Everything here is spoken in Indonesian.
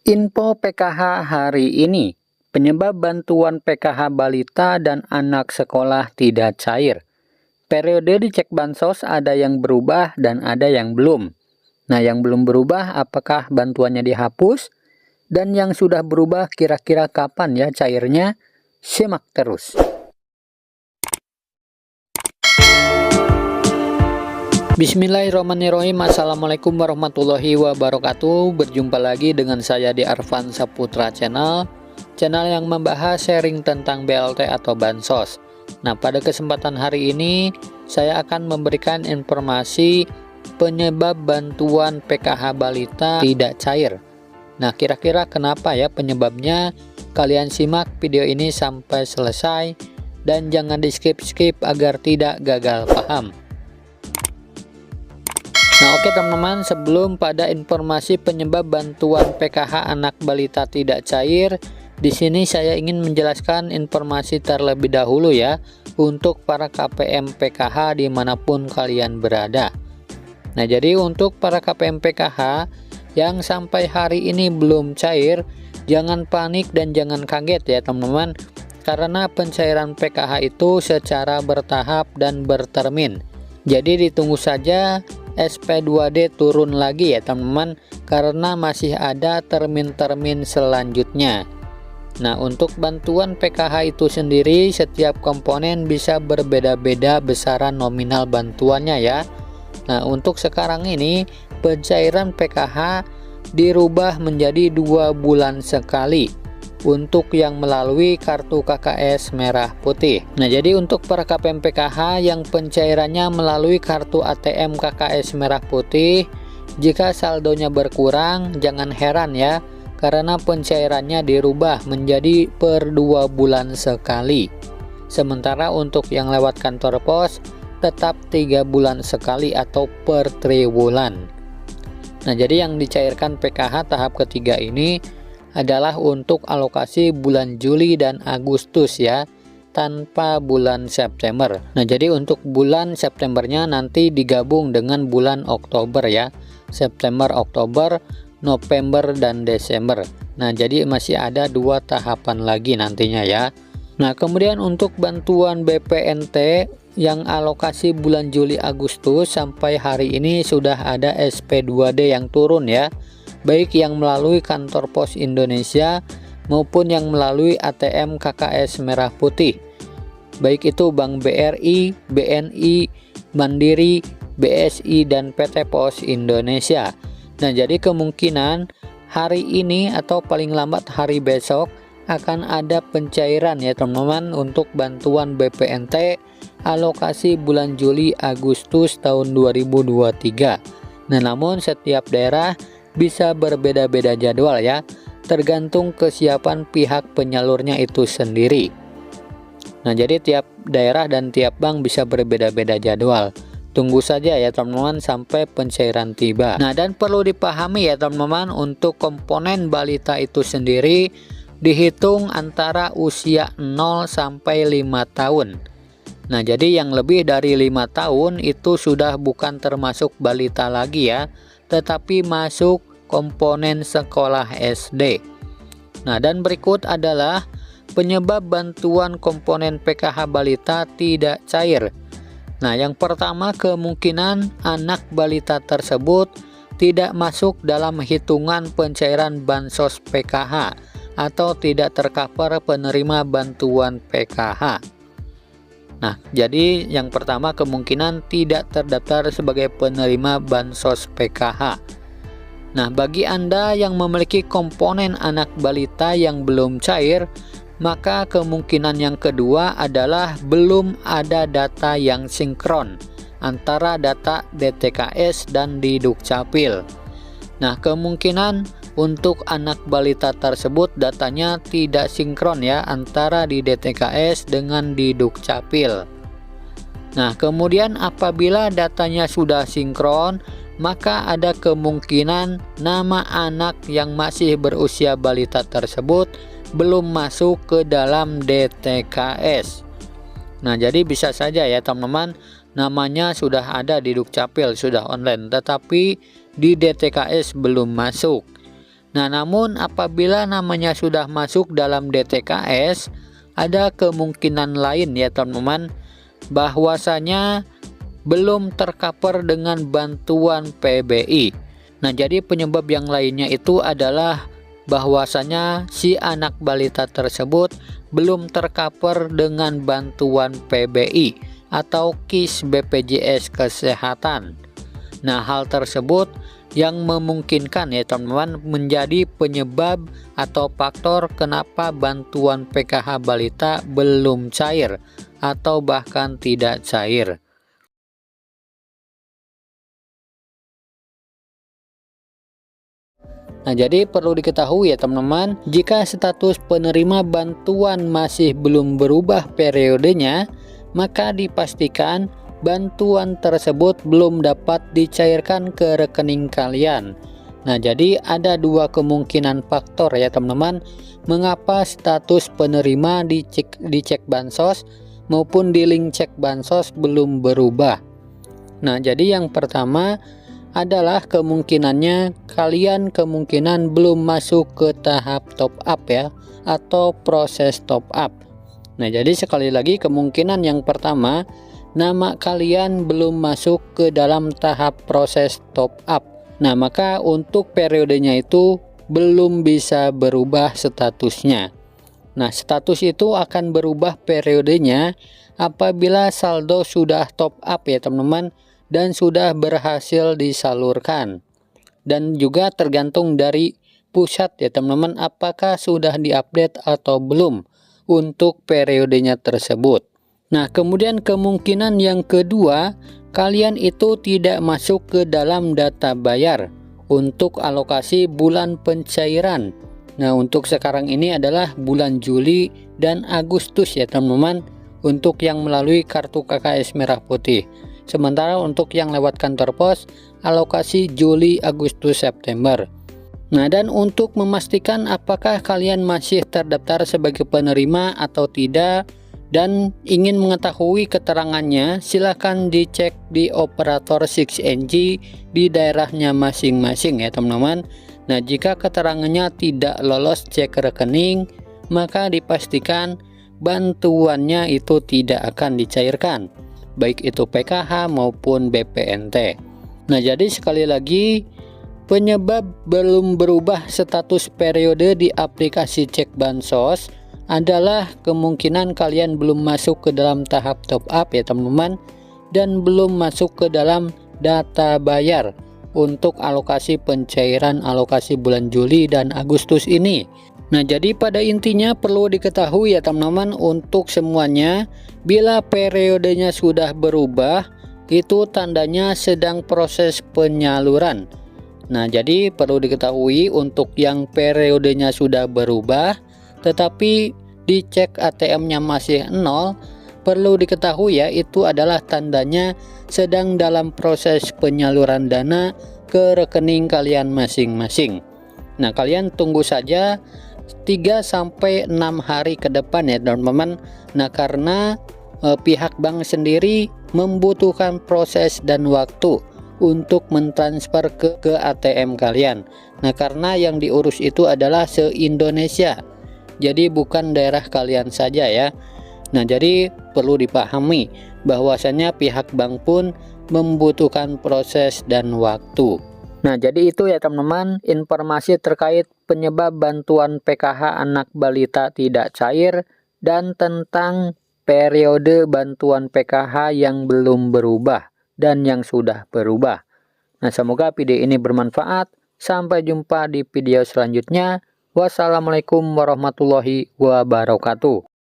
Info PKH hari ini, penyebab bantuan PKH balita dan anak sekolah tidak cair. Periode dicek bansos ada yang berubah dan ada yang belum. Nah, yang belum berubah apakah bantuannya dihapus? Dan yang sudah berubah kira-kira kapan ya cairnya? Simak terus. Bismillahirrahmanirrahim. Assalamualaikum warahmatullahi wabarakatuh. Berjumpa lagi dengan saya di Arfan Saputra Channel yang membahas sharing tentang BLT atau Bansos. Nah, pada kesempatan hari ini saya akan memberikan informasi penyebab bantuan PKH balita tidak cair. Nah, kira-kira kenapa ya penyebabnya? Kalian simak video ini sampai selesai dan jangan di skip-skip agar tidak gagal paham. Nah, oke teman-teman, sebelum pada informasi penyebab bantuan PKH anak balita tidak cair, di sini saya ingin menjelaskan informasi terlebih dahulu ya untuk para KPM PKH dimanapun kalian berada. Nah, jadi untuk para KPM PKH yang sampai hari ini belum cair, jangan panik dan jangan kaget ya teman-teman, karena pencairan PKH itu secara bertahap dan bertermin. Jadi ditunggu saja SP2D turun lagi ya teman-teman, karena masih ada termin-termin selanjutnya. Nah, untuk bantuan PKH itu sendiri setiap komponen bisa berbeda-beda besaran nominal bantuannya ya. Nah, untuk sekarang ini pencairan PKH dirubah menjadi 2 bulan sekali untuk yang melalui kartu KKS merah putih. Nah, jadi untuk para KPM PKH yang pencairannya melalui kartu ATM KKS merah putih, jika saldonya berkurang jangan heran ya, karena pencairannya dirubah menjadi per 2 bulan sekali. Sementara untuk yang lewat kantor pos tetap 3 bulan sekali atau per triwulan. Nah, jadi yang dicairkan PKH tahap ketiga ini adalah untuk alokasi bulan Juli dan Agustus ya, tanpa bulan September. Nah, jadi untuk bulan Septembernya nanti digabung dengan bulan Oktober ya, September, Oktober, November, dan Desember. Nah, jadi masih ada 2 tahapan lagi nantinya ya. Nah, kemudian untuk bantuan BPNT yang alokasi bulan Juli Agustus sampai hari ini sudah ada SP2D yang turun ya, baik yang melalui kantor pos Indonesia maupun yang melalui ATM KKS merah putih, baik itu Bank BRI, BNI, Mandiri, BSI, dan PT Pos Indonesia. Nah, jadi kemungkinan hari ini atau paling lambat hari besok akan ada pencairan ya teman-teman untuk bantuan BPNT alokasi bulan Juli Agustus tahun 2023. Nah, namun setiap daerah bisa berbeda-beda jadwal ya, tergantung kesiapan pihak penyalurnya itu sendiri. Nah, jadi tiap daerah dan tiap bank bisa berbeda-beda jadwal. Tunggu saja ya teman-teman sampai pencairan tiba. Nah, dan perlu dipahami ya teman-teman, untuk komponen balita itu sendiri dihitung antara usia 0 sampai 5 tahun. Nah, jadi yang lebih dari 5 tahun itu sudah bukan termasuk balita lagi ya, tetapi masuk komponen sekolah SD. Nah, dan berikut adalah penyebab bantuan komponen PKH balita tidak cair. Nah, yang pertama, kemungkinan anak balita tersebut tidak masuk dalam hitungan pencairan bansos PKH atau tidak tercover penerima bantuan PKH. Nah, jadi yang pertama kemungkinan tidak terdaftar sebagai penerima bansos PKH. Nah, bagi Anda yang memiliki komponen anak balita yang belum cair, maka kemungkinan yang kedua adalah belum ada data yang sinkron antara data DTKS dan di Dukcapil. Nah, kemungkinan untuk anak balita tersebut datanya tidak sinkron ya antara di DTKS dengan di Dukcapil. Nah, kemudian apabila datanya sudah sinkron, maka ada kemungkinan nama anak yang masih berusia balita tersebut belum masuk ke dalam DTKS. Nah, jadi bisa saja ya teman-teman, namanya sudah ada di Dukcapil, sudah online, tetapi di DTKS belum masuk. Nah, namun apabila namanya sudah masuk dalam DTKS, ada kemungkinan lain ya teman-teman, bahwasanya belum tercover dengan bantuan PBI. Nah, jadi penyebab yang lainnya itu adalah bahwasanya si anak balita tersebut belum tercover dengan bantuan PBI atau KIS BPJS Kesehatan. Nah, hal tersebut yang memungkinkan ya teman-teman menjadi penyebab atau faktor kenapa bantuan PKH balita belum cair atau bahkan tidak cair. Nah, jadi perlu diketahui ya teman-teman, jika status penerima bantuan masih belum berubah periodenya, maka dipastikan bantuan tersebut belum dapat dicairkan ke rekening kalian. Nah, jadi ada dua kemungkinan faktor ya teman-teman, mengapa status penerima dicek bansos maupun di link cek bansos belum berubah. Nah, jadi yang pertama adalah kemungkinannya kalian belum masuk ke tahap top up ya, atau proses top up. Nah, jadi sekali lagi kemungkinan yang pertama, nama kalian belum masuk ke dalam tahap proses top up. Nah, maka untuk periodenya itu belum bisa berubah statusnya. Nah, status itu akan berubah periodenya apabila saldo sudah top up ya teman-teman, dan sudah berhasil disalurkan. Dan juga tergantung dari pusat ya teman-teman, apakah sudah diupdate atau belum untuk periodenya tersebut. Nah, kemudian kemungkinan yang kedua, kalian itu tidak masuk ke dalam data bayar untuk alokasi bulan pencairan. Nah, untuk sekarang ini adalah bulan Juli dan Agustus ya teman-teman, untuk yang melalui kartu KKS Merah Putih. Sementara untuk yang lewat kantor pos, alokasi Juli, Agustus, September. Nah, dan untuk memastikan apakah kalian masih terdaftar sebagai penerima atau tidak dan ingin mengetahui keterangannya, silahkan dicek di operator 6NG di daerahnya masing-masing ya teman-teman. Nah, jika keterangannya tidak lolos cek rekening, maka dipastikan bantuannya itu tidak akan dicairkan, baik itu PKH maupun BPNT. Nah, jadi sekali lagi, penyebab belum berubah status periode di aplikasi cek bansos adalah kemungkinan kalian belum masuk ke dalam tahap top up ya teman-teman, dan belum masuk ke dalam data bayar untuk alokasi pencairan alokasi bulan Juli dan Agustus ini. Nah, jadi pada intinya perlu diketahui ya teman-teman, untuk semuanya bila periodenya sudah berubah, itu tandanya sedang proses penyaluran. Nah, jadi perlu diketahui untuk yang periodenya sudah berubah tetapi dicek ATM-nya masih 0, perlu diketahui ya, itu adalah tandanya sedang dalam proses penyaluran dana ke rekening kalian masing-masing. Nah, kalian tunggu saja 3-6 hari ke depan ya teman-teman. Nah, karena pihak bank sendiri membutuhkan proses dan waktu untuk mentransfer ke ATM kalian. Nah, karena yang diurus itu adalah se-Indonesia, jadi bukan daerah kalian saja ya. Nah, jadi perlu dipahami bahwasanya pihak bank pun membutuhkan proses dan waktu. Nah, jadi itu ya teman-teman, informasi terkait penyebab bantuan PKH anak balita tidak cair dan tentang periode bantuan PKH yang belum berubah dan yang sudah berubah. Nah, semoga video ini bermanfaat. Sampai jumpa di video selanjutnya. Wassalamualaikum warahmatullahi wabarakatuh.